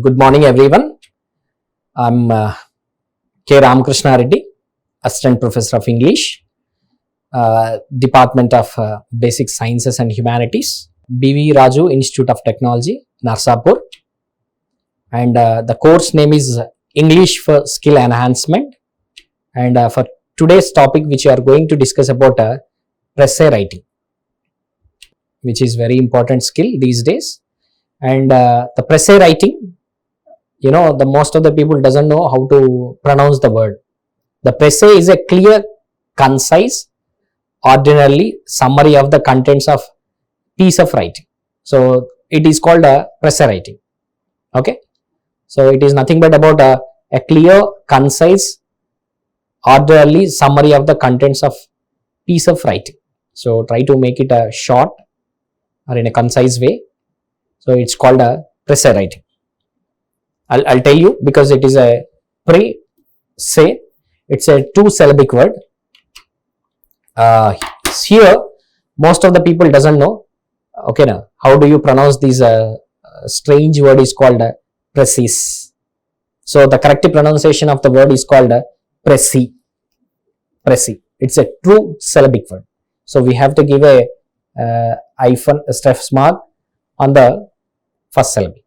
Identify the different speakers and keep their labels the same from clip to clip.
Speaker 1: Good morning, everyone. I'm K. Ramakrishna Reddy, Assistant Professor of English, Department of Basic Sciences and Humanities, B.V. Raju Institute of Technology, Narsapur. And the course name is English for Skill Enhancement. And for today's topic, which we are going to discuss about essay writing, which is very important skill these days. And the essay writing, the most of the people doesn't know how to pronounce the word. The essay is a clear, concise, ordinarily summary of the contents of piece of writing. So it is called a essay writing. Okay, so it is nothing but about a clear, concise, orderly summary of the contents of piece of writing. So try to make it a short or in a concise way. So it's called a essay writing. I'll tell you, because it is a pre-say. It's a two-syllabic word. Here, most of the people doesn't know. Okay, now how do you pronounce this strange word is called precis. So the correct pronunciation of the word is called precis. Precis. It's a true syllabic word. So we have to give a hyphen stress mark on the first syllable.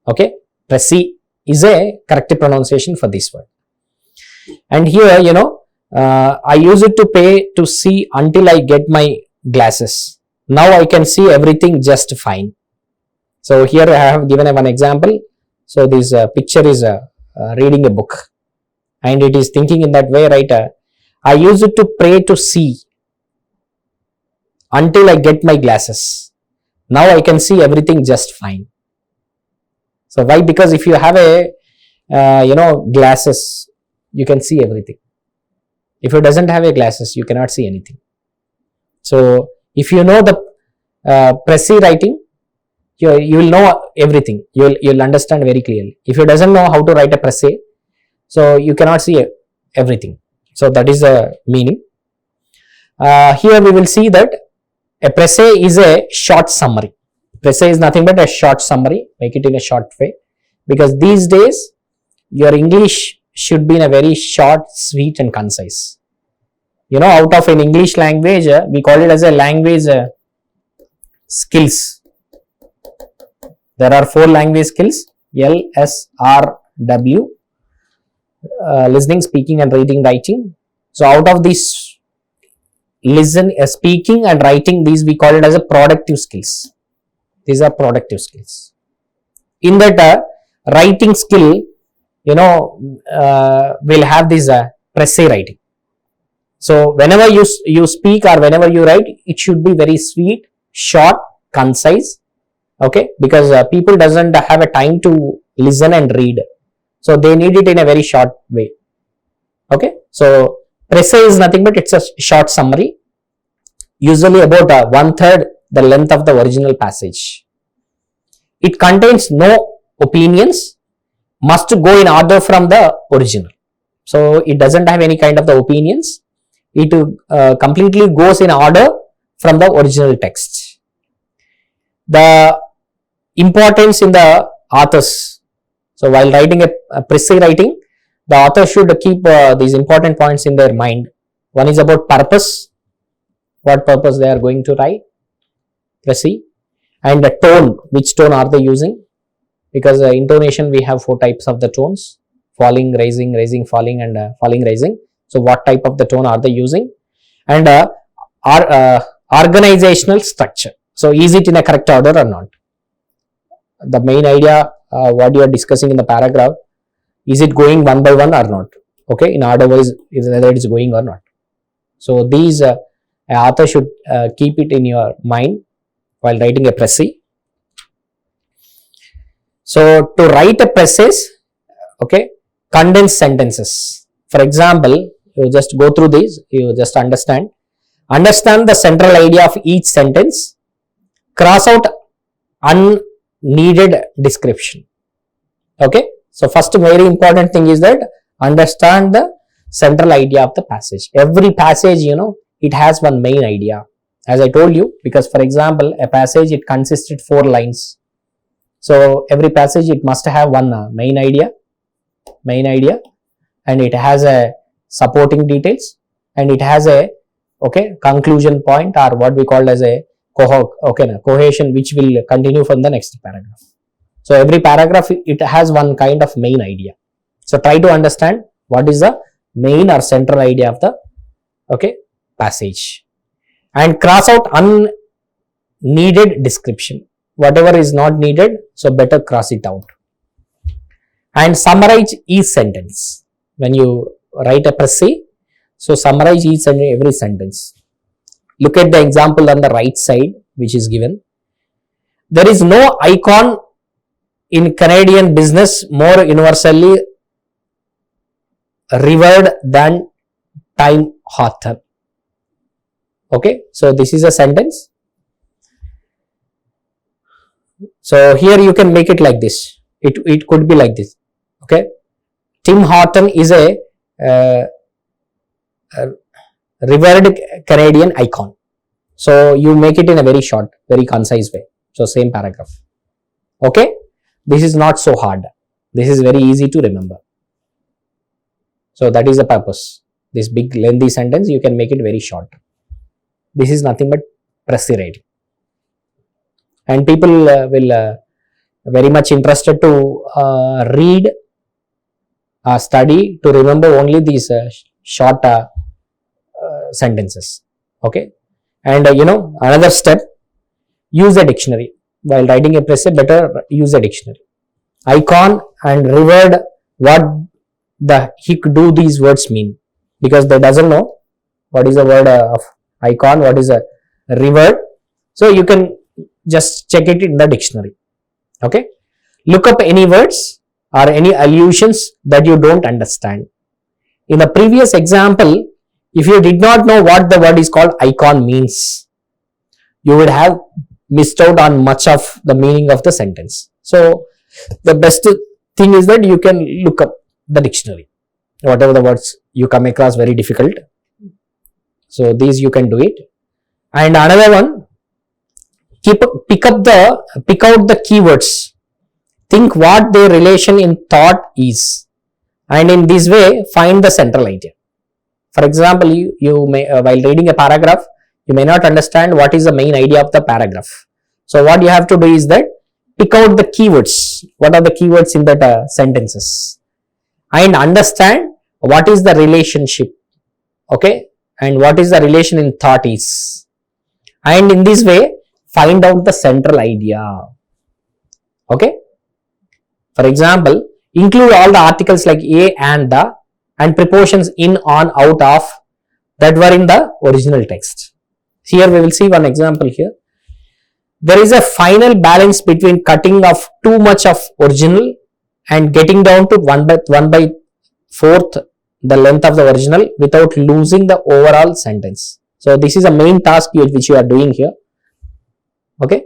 Speaker 1: Okay, precis is a correct pronunciation for this word. And here, I use it to pay to see until I get my glasses. Now I can see everything just fine. So here I have given one example. So this picture is reading a book, and it is thinking in that way, right? I use it to pray to see until I get my glasses. Now I can see everything just fine. So why? Because if you have a glasses, you can see everything. If you doesn't have a glasses, you cannot see anything. So if you know the precis writing, you will know everything. You'll understand very clearly. If you doesn't know how to write a precis, so you cannot see everything. So that is the meaning. Here we will see that a precis is a short summary. Precis is nothing but a short summary. Make it in a short way, because these days your English should be in a very short, sweet and concise. Out of an English language, we call it as a language skills. There are 4 language skills: L, S, R, W, listening, speaking and reading, writing. So out of these speaking and writing, these we call it as a productive skills. These are productive skills. In that writing skill, we'll have this precis writing. So whenever you speak or whenever you write, it should be very sweet, short, concise. Okay, because people doesn't have a time to listen and read, so they need it in a very short way. Okay, so precis is nothing but it's a short summary, usually about 1/3 the length of the original passage. It contains no opinions, must go in order from the original. So it doesn't have any kind of the opinions. It completely goes in order from the original text. The importance in the authors. So while writing a precis writing, the author should keep these important points in their mind. One is about purpose, what purpose they are going to write, precis, and the tone, which tone are they using, because intonation we have 4 types of the tones: falling, rising, rising, falling and falling, rising. So what type of the tone are they using, and organizational structure. So is it in a correct order or not? The main idea what you are discussing in the paragraph, is it going one by one or not? Okay, in order wise, whether it is going or not. So these author should keep it in your mind while writing a precis. So to write a precis, okay, condense sentences. For example, you just go through these, you just understand the central idea of each sentence, cross out unneeded description. Okay, so first very important thing is that understand the central idea of the passage. Every passage, it has one main idea. As I told you, because for example, a passage, it consisted 4 lines. So every passage, it must have one main idea, and it has a supporting details, and it has a conclusion point, or what we call as a cohesion, which will continue from the next paragraph. So every paragraph, it has one kind of main idea. So try to understand what is the main or central idea of the passage, and cross out unneeded description. Whatever is not needed, so better cross it out. And summarize each sentence. When you write a Precis, so summarize each and every sentence. Look at the example on the right side, which is given. There is no icon in Canadian business more universally revered than Time Horton. Okay, so this is a sentence. So here you can make it like this. It could be like this. Okay, Tim Horton is a revered Canadian icon. So you make it in a very short, very concise way. So same paragraph. Okay, this is not so hard. This is very easy to remember. So that is the purpose. This big lengthy sentence, you can make it very short. This is nothing but Precis writing. And people will very much interested to read, study, to remember only these short sentences. Okay, and another step, use a dictionary. While writing a Precis, better use a dictionary. Icon and revered, what the heck do these words mean? Because they doesn't know what is the word of icon, what is a revered. So you can just check it in the dictionary. Okay, look up any words or any allusions that you don't understand. In the previous example, if you did not know what the word is called icon means, you would have missed out on much of the meaning of the sentence. So the best thing is that you can look up the dictionary, whatever the words you come across very difficult. So these you can do it. And another one, pick out the keywords. Think what their relation in thought is, and in this way find the central idea. For example, you may while reading a paragraph, you may not understand what is the main idea of the paragraph. So what you have to do is that pick out the keywords. What are the keywords in that sentences, and understand what is the relationship. Okay, and what is the relation in thought is, and in this way find out the central idea. Okay, for example, include all the articles like a and the and prepositions in, on, out of that were in the original text. Here we will see one example here. There is a final balance between cutting off too much of original and getting down to 1 by 4th the length of the original without losing the overall sentence. So this is a main task which you are doing here. Okay,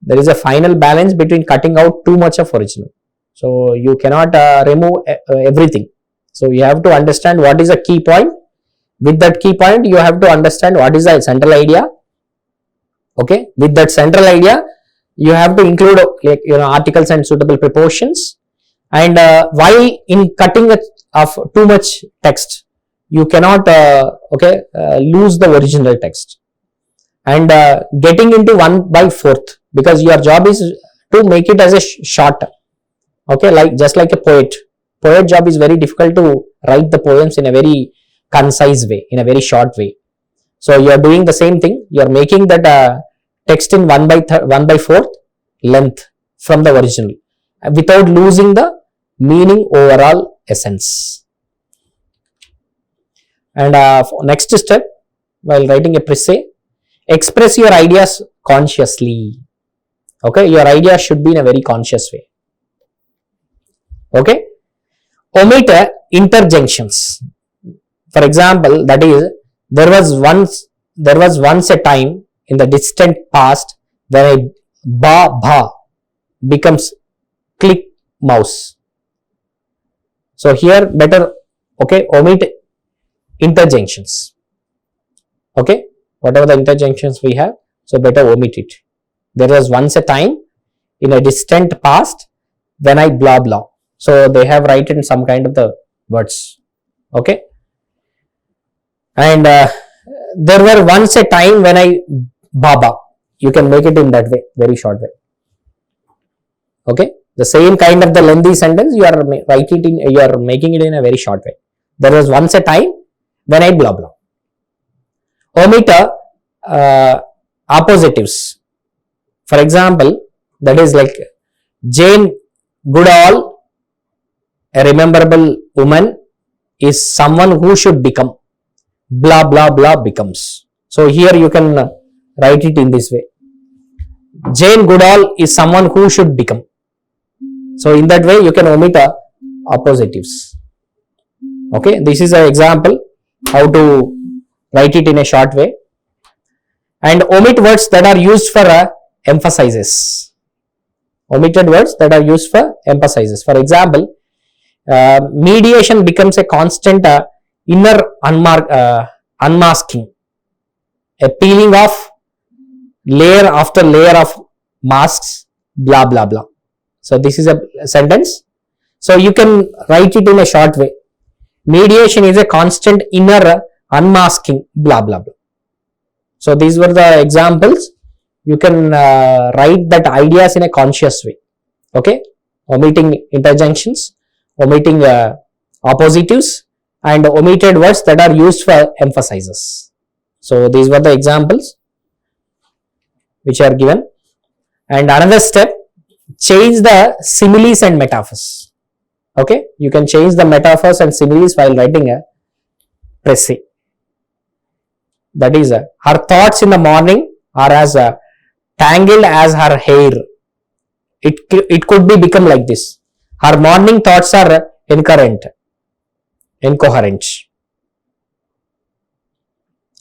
Speaker 1: there is a final balance between cutting out too much of original. So you cannot remove everything. So you have to understand what is a key point. With that key point, you have to understand what is the central idea. Okay, with that central idea, you have to include articles and suitable prepositions. And while in cutting of too much text, you cannot lose the original text. And getting into 1 by 4th, because your job is to make it as a short. Okay, just like a poet job is very difficult to write the poems in a very concise way, in a very short way. So you are doing the same thing. You are making that text in 1 by 4th length from the original without losing the meaning, overall essence. And next step, while writing a Precis, express your ideas consciously. Okay, your idea should be in a very conscious way. Okay, omit interjunctions. For example, that is, there was once a time in the distant past when a ba becomes click mouse. So here better omit interjunctions. Okay, whatever the interjunctions we have, so better omit it. There was once a time in a distant past when I blah blah. So they have written some kind of the words. Okay. And there were once a time when I Baba. You can make it in that way, very short way. Okay. The same kind of the lengthy sentence you are making it in a very short way. There was once a time when I blah blah. Omit appositives. For example, that is like Jane Goodall, a rememberable woman, is someone who should become. Blah blah blah becomes. So here you can write it in this way. Jane Goodall is someone who should become. So in that way you can omit appositives. Okay, this is an example how to write it in a short way. And omit words that are used for emphasizes. Omitted words that are used for emphasizes. For example, mediation becomes a constant inner unmasking, a peeling off layer after layer of masks, blah blah blah. So this is a sentence. So you can write it in a short way. Mediation is a constant inner unmasking, blah blah blah. So these were the examples. You can write that ideas in a conscious way. Okay, omitting interjunctions, omitting appositives, and omitted words that are used for emphasizes. So these were the examples which are given. And another step, change the similes and metaphors. Okay, you can change the metaphors and similes while writing a Precis. That is, her thoughts in the morning are as tangled as her hair. It could be become like this. Her morning thoughts are incoherent.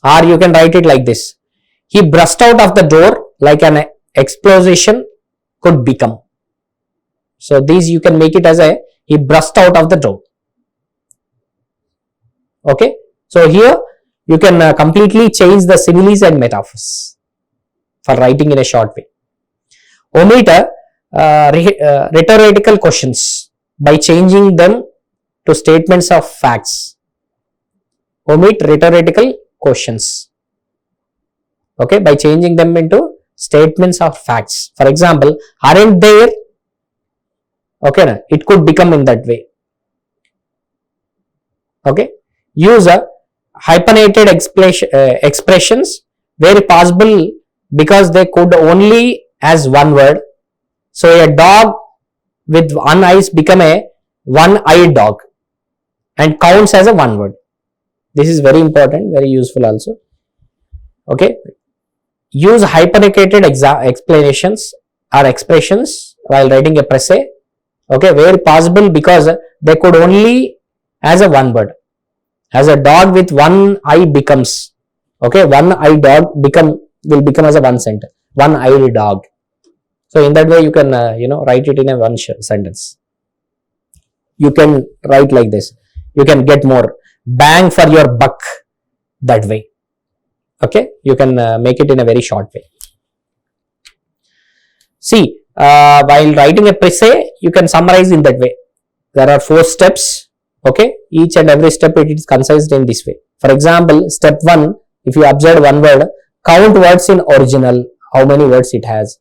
Speaker 1: Or you can write it like this. He burst out of the door like an explosion could become. So these you can make it as a he burst out of the door. Okay. So here you can completely change the similes and metaphors for writing in a short way. Omit rhetorical questions by changing them to statements of facts. Omit rhetorical questions. Okay, by changing them into statements of facts. For example, aren't there? Okay, it could become in that way. Okay, use hyphenated expressions where possible because they could only as one word. So a dog with one eye become a one-eyed dog and counts as a one word. This is very important, very useful also. Okay, use hyphenated explanations or expressions while writing a Precis. Okay, where possible because they could only as a one word. As a dog with one eye becomes. Okay, one-eyed dog will become as a one sentence. One-eyed dog. So in that way you can write it in a one sentence. You can write like this. You can get more bang for your buck that way. Okay, you can make it in a very short way. See, while writing a Precis, you can summarize in that way. There are 4 steps. Okay, each and every step it is concised in this way. For example, step 1, if you observe one word, count words in original, how many words it has.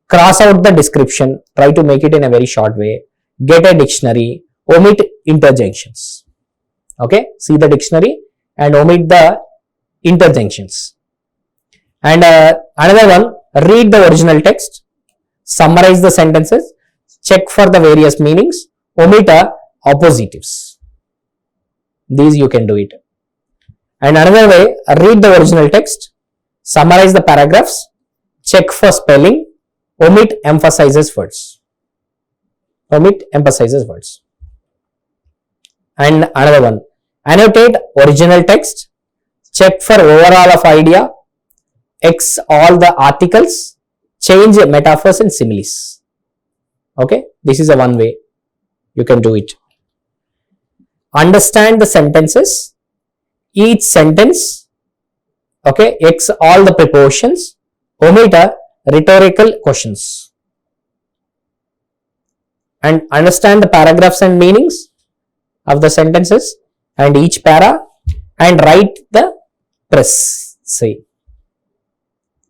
Speaker 1: Cross out the description, try to make it in a very short way. Get a dictionary, omit interjections. Okay, see the dictionary and omit the interjections. And another one, read the original text, summarize the sentences, check for the various meanings, omit appositives. These you can do it. And another way, read the original text, summarize the paragraphs, check for spelling, omit emphasizes words. Omit emphasizes words. And another one, annotate original text, check for overall of idea, X all the articles, change metaphors and similes. Okay, this is a one way you can do it. Understand the sentences, each sentence, okay, X all the prepositions, omit rhetorical questions. and understand the paragraphs and meanings of the sentences and each para, and write the Precis.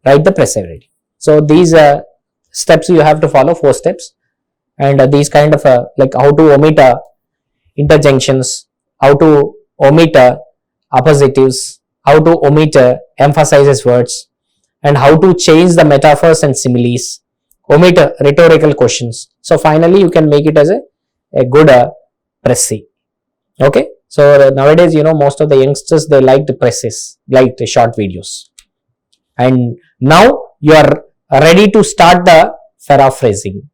Speaker 1: Write the Precis ready. So these steps you have to follow, 4 steps, and these kind of like how to omit interjunctions, how to omit appositives, how to omit emphasizes words, and how to change the metaphors and similes, omit rhetorical questions. So finally you can make it as a good Precis. Okay. So nowadays, most of the youngsters, they like the Precis, like the short videos. And now you are ready to start the paraphrasing.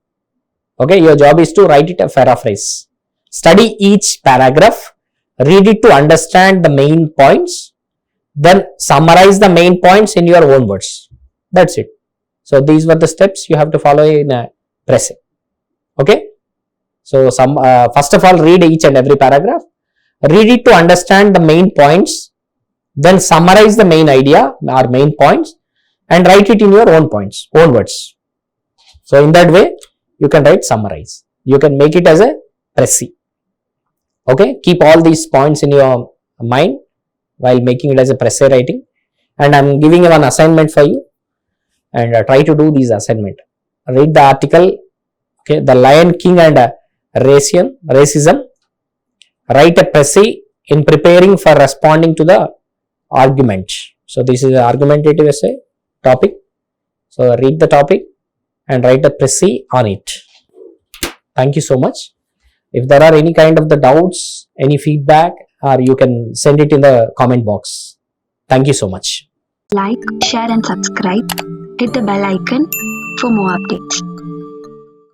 Speaker 1: Okay, your job is to write it a paraphrase. Study each paragraph, read it to understand the main points, then summarize the main points in your own words. That's it. So these were the steps you have to follow in a Precis. Okay. So first of all, read each and every paragraph. Read it to understand the main points, then summarize the main idea or main points, and write it in your own words. So in that way, you can write summarize. You can make it as a Precis. Okay, keep all these points in your mind while making it as a Precis writing. And I am giving you one assignment for you, and try to do this assignment. Read the article, okay, The Lion King and Racism. Write a Precis in preparing for responding to the argument. So this is an argumentative essay topic. So read the topic and write a Precis on it. Thank you so much. If there are any kind of the doubts, any feedback, or you can send it in the comment box. Thank you so much.
Speaker 2: Like, share and subscribe. Hit the bell icon for more updates.